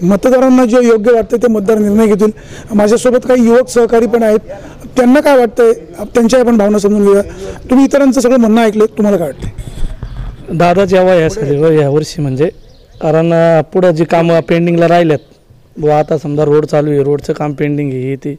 मतदारांना जे योग्य वाटतं ते मतदार निर्णय घेतील. माझ्यासोबत काही युवक सहकारी पण आहेत, त्यांना काय वाटतंय त्यांच्या आपण भावना समजून घेऊया. तुम्ही इतरांचं सगळं म्हणणं ऐकलं, तुम्हाला काय वाटतं? दादाच्या वयासाठी या वर्षी म्हणजे कारण पुढं जी कामं पेंडिंगला राहिल्यात बुवा, आता समजा रोड चालू आहे, रोडचं काम पेंडिंग आहे ते,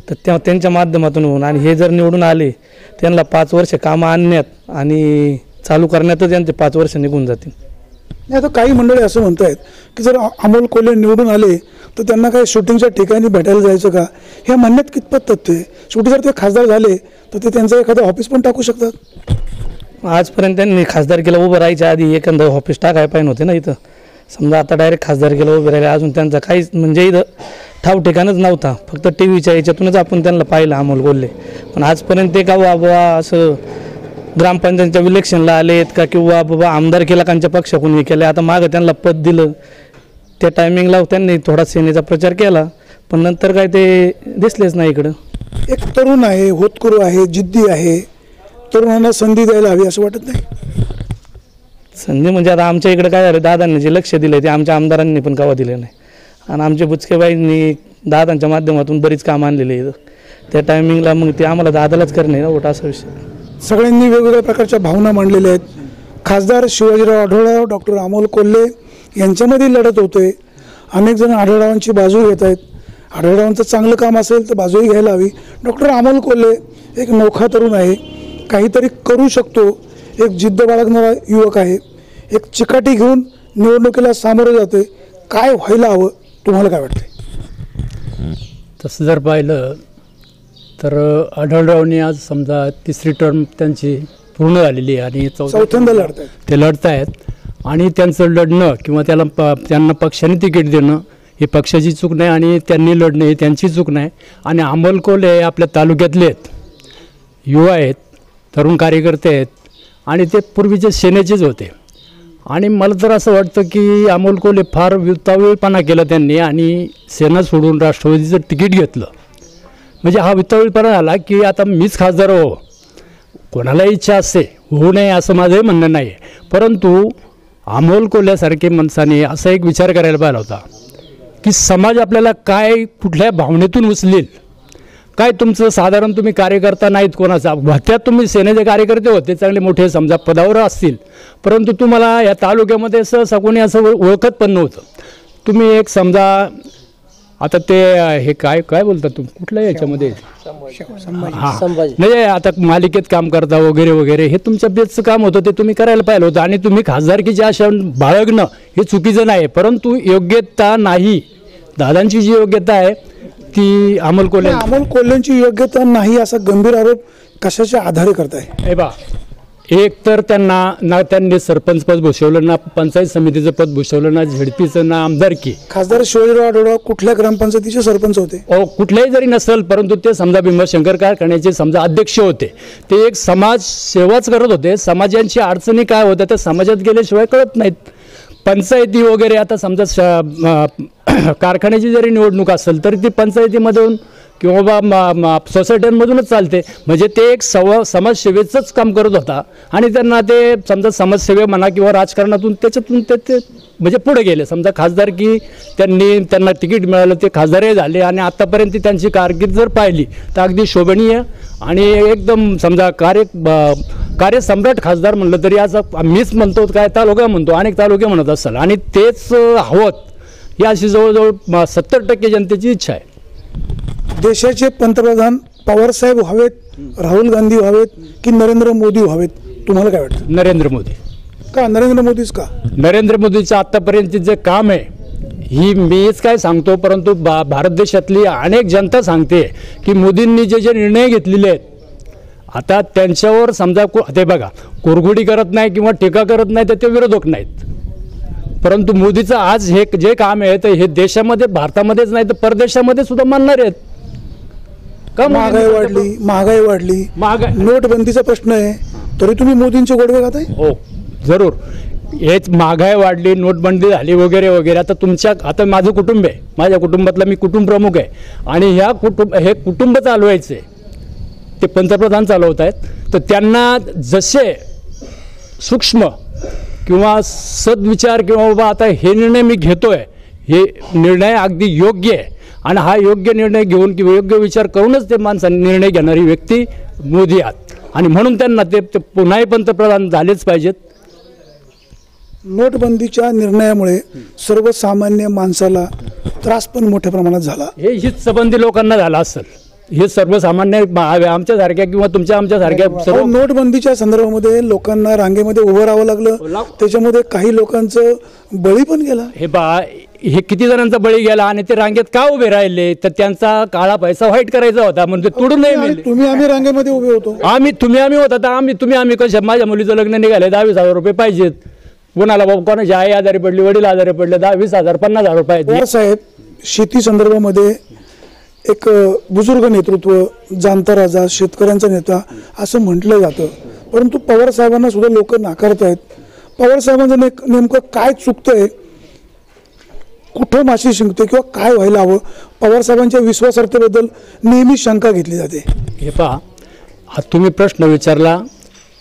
तर त्यांच्या माध्यमातून होऊन आणि हे जर निवडून आले त्यांना 5 वर्ष कामं आणण्यात आणि चालू करण्यातच त्यांचे 5 वर्ष निघून जातील. आता काही मंडळी असं म्हणत आहेत की जर अमोल कोल्हे निवडून आले तर त्यांना काही शूटिंगच्या ठिकाणी भेटायला जायचं का, हे म्हणण्यात कितपत तथ्य आहे? शेवटी जर ते खासदार झाले तर ते त्यांचं एखादं ऑफिस पण टाकू शकतात. आजपर्यंत त्यांनी खासदारकीला उभं राहायच्या आधी एखादं ऑफिस टाकायला पाहिजे होते ना इथं. समजा आता डायरेक्ट खासदारकीला उभे राहिले, अजून त्यांचा काहीच म्हणजे इथं ठाव ठिकाणच नव्हता, फक्त टी व्हीच्या याच्यातूनच आपण त्यांना पाहिलं अमोल कोल्हे. पण आजपर्यंत ते का बाबा असं ग्रामपंचायतच्या इलेक्शनला आलेत का किंवा बाबा आमदार केला त्यांच्या पक्षाकडून हे केलं. आता मागं त्यांना पद दिलं त्या टायमिंगला त्यांनी थोडा सेनेचा प्रचार केला, पण नंतर काय ते दिसलेच नाही इकडं. एक तरुण आहे, होतकरू आहे, जिद्दी आहे, तरुणांना संधी द्यायला हवी असं वाटत नाही? संधी म्हणजे आता आमच्या इकडे काय झालं, दादांनी जे लक्ष दिलं ते आमच्या आमदारांनी पण कवा दिलं नाही. आणि आमच्या बुचकेबाईंनी दादांच्या माध्यमातून बरीच कामं आणलेली आहेत त्या टायमिंगला, मग ते आम्हाला दादालाच करणे ना वोट असा विषय. सगळ्यांनी वेगवेगळ्या प्रकारच्या भावना मांडलेल्या आहेत. खासदार शिवाजीराव आढळराव, डॉक्टर अमोल कोल्हे यांच्यामध्ये लढत होते. अनेक जण आढळरावांची बाजू घेत आहेत. आढळरावांचं चांगलं काम असेल तर बाजूही घ्यायला हवी. डॉक्टर अमोल कोल्हे एक नौखा तरुण आहे, काहीतरी करू शकतो, एक जिद्द बाळगणारा युवक आहे, एक चिकाटी घेऊन निवडणुकीला सामोरं जाते. काय व्हायला हवं, तुम्हाला काय वाटतं? तसं जर पाहिलं तर आढळरावनी आज समजा 3री टर्म त्यांची पूर्ण झालेली आहे आणि चौथ्यांदा लढतात, ते लढत आहेत आणि त्यांचं लढणं किंवा त्यांना पक्षाने तिकीट देणं ही पक्षाची चूक नाही आणि त्यांनी लढणं ही त्यांची चूक नाही. आणि अमोल कोल्हे आपल्या तालुक्यातले आहेत, युवा आहेत, तरुण कार्यकर्ते आहेत आणि ते पूर्वीचे सेनेचेच होते. आणि मला तर असं वाटतं की अमोल कोल्हे फार वितावीळपणा केला त्यांनी आणि सेना सोडून राष्ट्रवादीचं तिकीट घेतलं. म्हणजे हा वितावीळपणा झाला की आता मीच खासदार हो. कोणाला इच्छा असते होऊ नये असं माझंही म्हणणं नाही, परंतु अमोल कोल्ह्यासारखे माणसाने असा एक विचार करायला पाहिला होता की समाज आपल्याला काय कुठल्या भावनेतून उचलेल. काय तुमचं साधारण तुम्ही कार्यकर्ता नाहीत कोणाचा, भत्यात तुम्ही सेनेचे कार्यकर्ते होते, चांगले मोठे समजा पदावर असतील, परंतु तुम्हाला या तालुक्यामध्ये सहसा कोणी असं ओळखत पण नव्हतं. तुम्ही एक समजा आता ते हे काय काय बोलतात तुम्ही कुठल्या याच्यामध्ये हां म्हणजे आता मालिकेत काम करता वगैरे वगैरे, हे तुमच्या बेसचं काम होतं, ते तुम्ही करायला पाहिलं होतं. आणि तुम्ही खासदारकीची आशा बाळगणं हे चुकीचं नाही, परंतु योग्यता नाही. दादांची जी योग्यता आहे ती अमोल कोल्हेंची योग्यता नाही असा गंभीर आरोप कशाच्या आधारे करताय? हे बा, एक तर त्यांनी सरपंच पद भूषवलं ना, पंचायत समितीचं पद भूषवलं ना, झेडपीचं ना, आमदारकी. खासदार शिवाजीराव आढळराव कुठल्या ग्रामपंचायतीचे सरपंच होते? कुठल्याही जरी नसेल, परंतु ते समजा भीमशंकर कारखान्याचे समजा अध्यक्ष होते. ते एक समाज सेवाच करत होते. समाजांची अडचणी काय होत्या त्या समाजात गेल्याशिवाय कळत नाहीत. पंचायती वगैरे आता समजा कारखान्याची जरी निवडणूक असेल तरी ती पंचायतीमधून किंवा सोसायट्यांमधूनच चालते. म्हणजे ते एक समाजसेवेचंच काम करत होता आणि त्यांना ते समजा समाजसेवे म्हणा किंवा राजकारणातून त्याच्यातून ते म्हणजे पुढे गेले. समजा खासदारकी त्यांना तिकीट मिळालं, ते खासदारही झाले आणि आत्तापर्यंत त्यांची कारकीर्द जर पाहिली तर अगदी शोभनीय आणि एकदम समजा कार्यसम्राट खासदार म्हणलं तरी आज मीच म्हणतो, काय तालुका म्हणतो, अनेक तालुके म्हणत असाल, आणि तेच हवं ही अशी जवळजवळ 70% जनतेची इच्छा आहे. देशाचे पंतप्रधान पवारसाहेब व्हावेत, राहुल गांधी व्हावेत की नरेंद्र मोदी व्हावेत, तुम्हाला काय वाटतं? नरेंद्र मोदी. का नरेंद्र मोदीच का? नरेंद्र मोदीचं आत्तापर्यंत जे काम आहे ही मीच काय सांगतो, परंतु भारत देशातली अनेक जनता सांगते की मोदींनी जे निर्णय घेतलेले आहेत आता त्यांच्यावर समजा ते बघा कुरघोडी करत नाही किंवा टीका करत नाही तर ते विरोधक नाहीत, परंतु मोदीचं आज हे जे काम आहे तर हे देशामध्ये भारतामध्येच नाही तर परदेशामध्ये सुद्धा मानणार आहेत. का महागाई वाढली, नोटबंदीचा प्रश्न आहे, तरी तुम्ही मोदींचे गोडवे खाताय? हो जरूर. हेच महागाई वाढली, नोटबंदी झाली वगैरे वगैरे. आता माझं कुटुंब आहे, माझ्या कुटुंबातला मी कुटुंब प्रमुख आहे आणि हे कुटुंब चालवायचे ते पंतप्रधान चालवत आहेत. तर त्यांना जसे सूक्ष्म किंवा सद्विचार किंवा बाबा आता हे निर्णय मी घेतोय हे निर्णय अगदी योग्य आहे आणि हा योग्य निर्णय घेऊन किंवा योग्य विचार करूनच ते माणसांनी निर्णय घेणारी व्यक्ती मोदी आहेत आणि म्हणून त्यांना ते पुन्हाही पंतप्रधान झालेच पाहिजेत. नोटबंदीच्या निर्णयामुळे सर्वसामान्य माणसाला त्रास पण मोठ्या प्रमाणात झाला. हे हितसंबंधी लोकांना झालं असेल, हे सर्वसामान्य आमच्यासारख्या किंवा आमच्यासारख्या सर्व नोटबंदीच्या संदर्भामध्ये लोकांना रांगेमध्ये उभं राहावं लागलं, त्याच्यामध्ये काही लोकांचं बळी पण गेला. हे किती जणांचा बळी गेला आणि ते रांगेत का उभे राहिले तर त्यांचा काळा पैसा व्हाईट करायचा होता म्हणजे तोडून नाही मिळाले. तुम्ही आम्ही रांगेमध्ये उभे होतो. आम्ही होता तर आम्ही कशा माझ्या मुलीचं लग्न निघाले 20,000 रुपये पाहिजेत. कोणाला बाबा कोणाची आई आजारी पडली, वडील आजारी पडले, 10,000-20,000 50,000 रुपये. साहेब, शेती संदर्भामध्ये एक बुजुर्ग नेतृत्व, जाणता राजा, शेतकऱ्यांचा नेता असं म्हटलं जातं, परंतु पवार साहेबांना सुद्धा लोक नाकारत आहेत. पवार साहेबांचं नेमकं काय चुकतंय, कुठं माशी शिंकते किंवा काय व्हायला हवं? पवार साहेबांच्या विश्वासार्हतेबद्दल नेहमी शंका घेतली जाते. हे पहा, हा तुम्ही प्रश्न विचारला,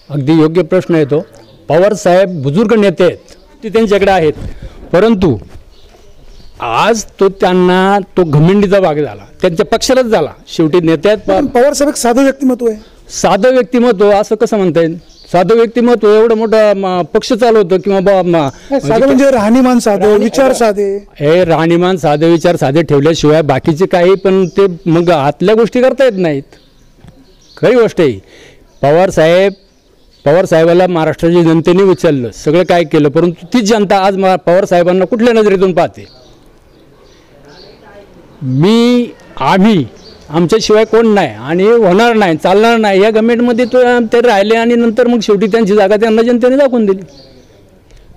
अगदी योग्य प्रश्न येतो. पवार साहेब बुजुर्ग नेते आहेत, ते त्यांच्याकडे आहेत, परंतु आज त्यांना तो घमिंडीचा भाग झाला, त्यांच्या पक्षालाच झाला. शेवटी नेत्यात पवार साहेब एक साधं व्यक्तिमत्व आहे. साधं व्यक्तिमत्व असं कसं म्हणता येईल? साधं व्यक्तिमत्व एवढं मोठं पक्ष चालवतो किंवा साधं म्हणजे राहणीमान साधे, विचार साधे. हे राहणीमान साधे, विचार साधे ठेवल्याशिवाय बाकीचे काही पण ते मग आतल्या गोष्टी करता येत नाहीत. खरी गोष्ट आहे. पवार साहेबाला महाराष्ट्राच्या जनतेने उचललं, सगळं काय केलं, परंतु तीच जनता आज पवार साहेबांना कुठल्या नजरेतून पाहते? आम्ही आमच्याशिवाय कोण नाही आणि होणार नाही, चालणार नाही या गव्हर्नमेंटमध्ये ते राहिले आणि नंतर मग शेवटी त्यांची जागा त्यांना जनतेने दाखवून दिली.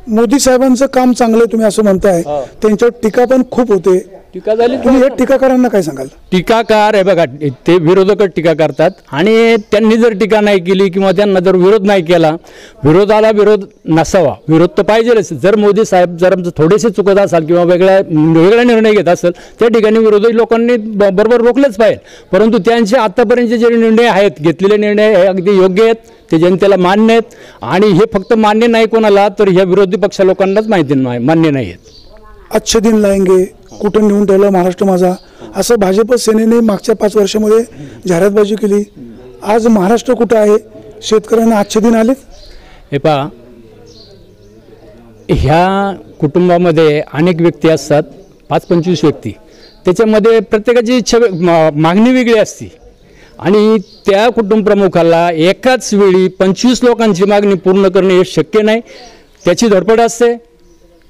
मोदी साहेबांचं काम चांगलं तुम्ही असं म्हणताय, त्यांच्यावर टीका पण खूप होते. टीका झाली. तुम्ही हे टीकाकारांना काय सांगाल? टीकाकार आहे बघा, ते विरोधकच टीका करतात आणि त्यांनी जर टीका नाही केली किंवा त्यांना जर विरोध नाही केला, विरोधाला विरोध नसावा, विरोध तर पाहिजेच. जर मोदी साहेब जर थोडेसे चुकत असाल किंवा वेगळा निर्णय घेत असेल, त्या ठिकाणी विरोधी लोकांनी बरोबर रोखलेच पाहिजे. परंतु त्यांचे आतापर्यंतचे जे निर्णय आहेत, घेतलेले निर्णय हे अगदी योग्य आहेत, ते जनतेला मान्य आहेत आणि हे फक्त मान्य नाही कोणाला तर ह्या विरोधी पक्ष लोकांनाच मान्य नाही आहेत. अच्छे दिन लाएंगे, कुठं नेऊन ठेवलं महाराष्ट्र माझा, असं भाजप सेनेने मागच्या 5 वर्षामध्ये जाहिरातबाजी केली. आज महाराष्ट्र कुठं आहे? शेतकऱ्यांना अच्छे दिन आलेत. हे पहा, ह्या कुटुंबामध्ये अनेक व्यक्ती असतात, 5-25 व्यक्ती, त्याच्यामध्ये प्रत्येकाची इच्छा मागणी वेगळी असते आणि त्या कुटुंब प्रमुखाला एकाच वेळी 25 लोकांची मागणी पूर्ण करणे हे शक्य नाही. त्याची धडपड असते,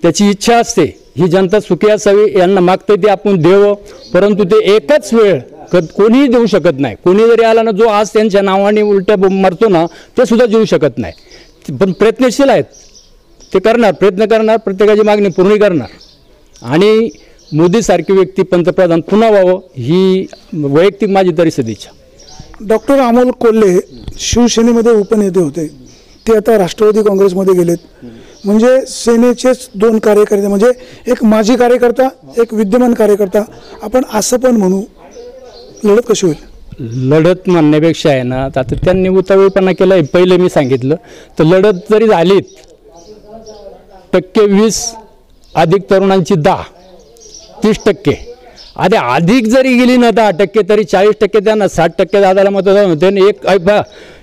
त्याची इच्छा असते, ही जनता सुखी असावी, यांना मागते ते आपण देवं, परंतु ते एकाच वेळ कोणीही देऊ शकत नाही. कोणी जरी आला ना, जो आज त्यांच्या नावाने उलट्या मरतो ना, ते सुद्धा देऊ शकत नाही. पण प्रयत्नशील आहेत, ते करणार, प्रयत्न करणार, प्रत्येकाची मागणी पूर्ण करणार आणि मोदीसारखी व्यक्ती पंतप्रधान पुन्हा व्हावं ही वैयक्तिक माझी तरी सदिच्छा. डॉक्टर अमोल कोल्हे शिवसेनेमध्ये उपनेते होते, ते आता राष्ट्रवादी काँग्रेसमध्ये गेलेत. म्हणजे सेनेचेच 2 कार्यकर्ते, म्हणजे एक माजी कार्यकर्ता, एक विद्यमान कार्यकर्ता, आपण असं पण म्हणू. लढत कशी होईल? लढत म्हणण्यापेक्षा आहे ना, आता त्यांनी उतावीळपणा केला. पहिले मी सांगितलं तर लढत जरी झालीत 20% अधिक तरुणांची 10, 30%. आता अधिक जरी गेली ना 10% तरी 40% त्यांना, 60% दादाला मतदान होते.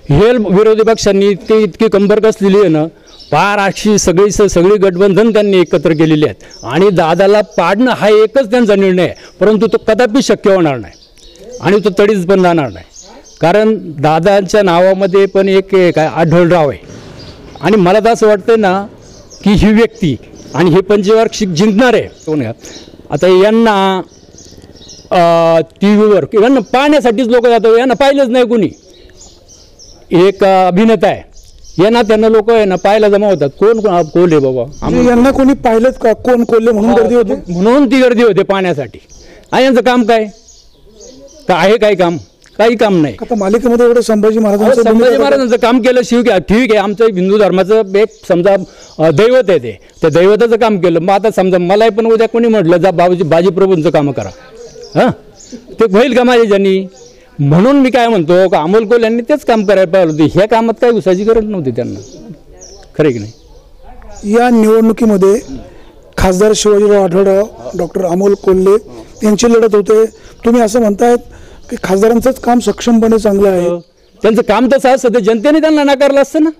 हे विरोधी पक्षांनी इतकी कंबर कसलेली आहे ना, फार अशी सगळी गठबंधन त्यांनी एकत्र केलेली आहेत आणि दादाला पाडणं हा एकच त्यांचा निर्णय आहे, परंतु तो कदापि शक्य होणार नाही आणि तो तडीच पण जाणार नाही. कारण दादांच्या नावामध्ये पण एक काय आढळराव आहे आणि मला तर असं वाटतं ना की ही व्यक्ती आणि हे पंचवार्षिक जिंकणार आहे कोण. आता यांना टी व्हीवर यांना पाहण्यासाठीच लोक जातात, यांना पाहिलंच नाही कोणी. एक अभिनेता आहे, यांना त्यांना लोक आहे ना पाहायला जमा होतात, कोण कोल्हे बाबा, यांना कोणी पाहिलंच का, कोण कोल्हे म्हणून गर्दी होते, म्हणून ती गर्दी होते पाहण्यासाठी. आणि यांचं काम काय आहे? काय काम? काही काम नाही. आता मालिकेमध्ये एवढं संभाजी महाराजांचं काम केलं. ठीक आहे, आमचं हिंदू धर्माचं एक समजा दैवत आहे, ते त्या दैवताचं काम केलं. मग आता समजा मला पण उद्या कोणी म्हटलं जा बाजीप्रभूंचं काम करा, हां ते होईल का माझ्या ज्यांनी? म्हणून मी काय म्हणतो का अमोल कोल्हे यांनी तेच काम करायला पाहिजे होते. ह्या कामात काही उसाची गरज नव्हती त्यांना, खरं की नाही? या निवडणुकीमध्ये खासदार शिवाजीराव आढळराव, डॉक्टर अमोल कोल्हे यांची लढत होते. तुम्ही असं म्हणतायत की खासदारांचंच काम सक्षमपणे चांगलं आहे. त्यांचं काम तसं असतं, ते जनतेने त्यांना नाकारलं असतं ना,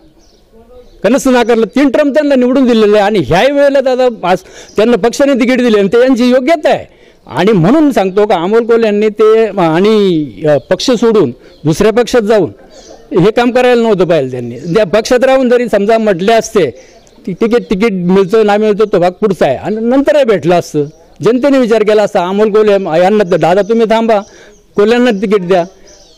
का नसतं नाकारलं. 3 टर्म त्यांना निवडून दिलेले आहे आणि ह्याही वेळेला दादा त्यांना पक्षाने तिकीट दिले आणि ते यांची योग्यता आहे. आणि म्हणून सांगतो का अमोल कोल्हे यांनी ते आणि पक्ष सोडून दुसऱ्या पक्षात जाऊन हे काम करायला नव्हतं पाहिजे. त्यांनी त्या पक्षात राहून जरी समजा म्हटले असते की तिकीट मिळतं नाही मिळतं तो भाग पुढचा आहे आणि नंतरही भेटलं असतं, जनतेने विचार केला असता अमोल कोल्हे यांना तर दादा तुम्ही थांबा, कोल्ह्यांना तिकीट द्या.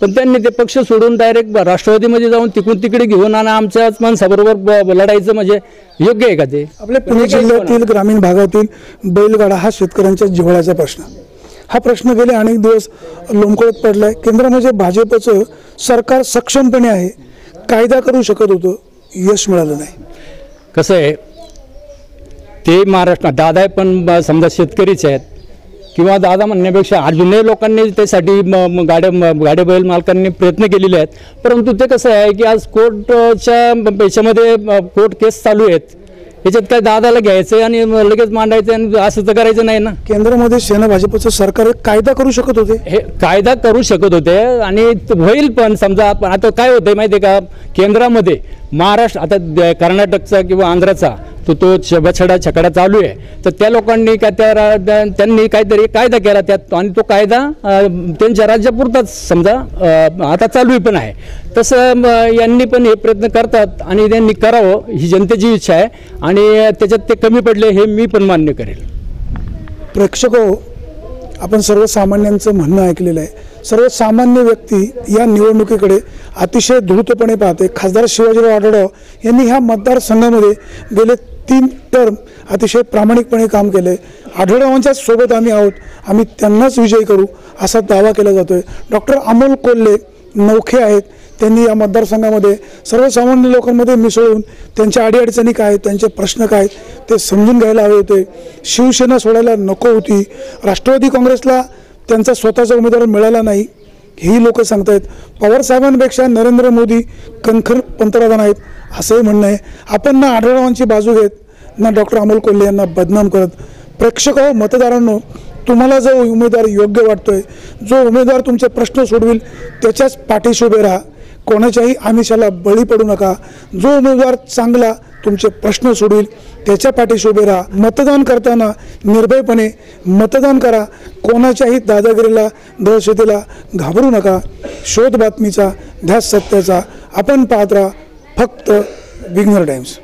पण त्यांनी ते पक्ष सोडून डायरेक्ट राष्ट्रवादीमध्ये जाऊन तिकडून तिकडे घेऊन आणि आमच्याच माणसाबरोबर लढायचं म्हणजे योग्य आहे का ते? आपल्या पुणे जिल्ह्यातील ग्रामीण भागातील बैलगाडा हा शेतकऱ्यांच्या जिव्हाळ्याचा प्रश्न. हा प्रश्न गेले अनेक दिवस लोंबकळत पडलाय. केंद्रामध्ये भाजपचं सरकार सक्षमपणे आहे, कायदा करू शकत होतं, यश मिळालं नाही. कसं आहे ते महाराष्ट्र दादा पण समजा शेतकरीच आहेत किंवा दादा म्हणण्यापेक्षा अजूनही लोकांनी त्यासाठी गाड्या बैल मालकांनी प्रयत्न केलेले आहेत. परंतु ते कसं आहे की आज कोर्टच्या याच्यामध्ये कोर्ट केस चालू आहेत, याच्यात काय दादाला घ्यायचं आणि लगेच मांडायचं आणि असं तर करायचं नाही ना. केंद्रामध्ये सेना भाजपचं सरकार कायदा करू शकत होते, हे कायदा करू शकत होते आणि होईल. पण समजा आता काय होतंय माहिती आहे का, केंद्रामध्ये महाराष्ट्र आता कर्नाटकचा किंवा आंध्राचा तो छकडा चालू आहे, तर त्या लोकांनी काय त्यांनी काहीतरी कायदा केला त्यात आणि तो कायदा त्यांच्या राज्यापुरताच समजा आता चालू पण आहे. तसं यांनी पण हे प्रयत्न करतात आणि त्यांनी करावं ही जनतेची इच्छा आहे आणि त्याच्यात ते कमी पडले हे मी पण मान्य करेल. प्रेक्षक हो, आपण सर्वसामान्यांचं म्हणणं ऐकलेलं आहे. सर्वसामान्य व्यक्ती या निवडणुकीकडे अतिशय धूर्तपणे पाहते. खासदार शिवाजीराव आढळराव यांनी ह्या मतदारसंघामध्ये गेले 3 टर्म अतिशय प्रामाणिकपणे काम केले. आढळरावांच्या सोबत आम्ही आहोत, आम्ही त्यांनाच विजयी करू असा दावा केला जातोय. डॉक्टर अमोल कोल्हे नौखे आहेत, त्यांनी या मतदारसंघामध्ये सर्वसामान्य लोकांमध्ये मिसळून त्यांच्या अडीअडचणी काय, त्यांचे प्रश्न काय ते समजून घ्यायला हवे होते. शिवसेना सोडायला नको होती, राष्ट्रवादी काँग्रेसला त्यांचा स्वतःचा उमेदवार मिळाला नाही ही लोक सांगतायत. पवारसाहेबांपेक्षा नरेंद्र मोदी कणखर पंतप्रधान आहेत असंही म्हणणं आहे. आपण ना आढळरावांची बाजू घेत ना डॉक्टर अमोल कोल्हे यांना बदनाम करत. प्रेक्षक हो, मतदारांनो, तुम्हाला जो उमेदवार योग्य वाटतोय, जो उमेदवार तुमचे प्रश्न सोडविल त्याच्याच पाठीशी उभे राहा. कोणाच्याही आमिषाला बळी पडू नका. जो उमेदवार चांगला तुमचे प्रश्न सोडविल त्याच्या पाठीशी उभे राहा. मतदान करताना निर्भयपणे मतदान करा. कोणाच्याही दादागिरीला दहशतीला घाबरू नका. शोध बातमीचा, ध्यास सत्याचा. आपण पाहत राहा फक्त विघ्नर टाइम्स.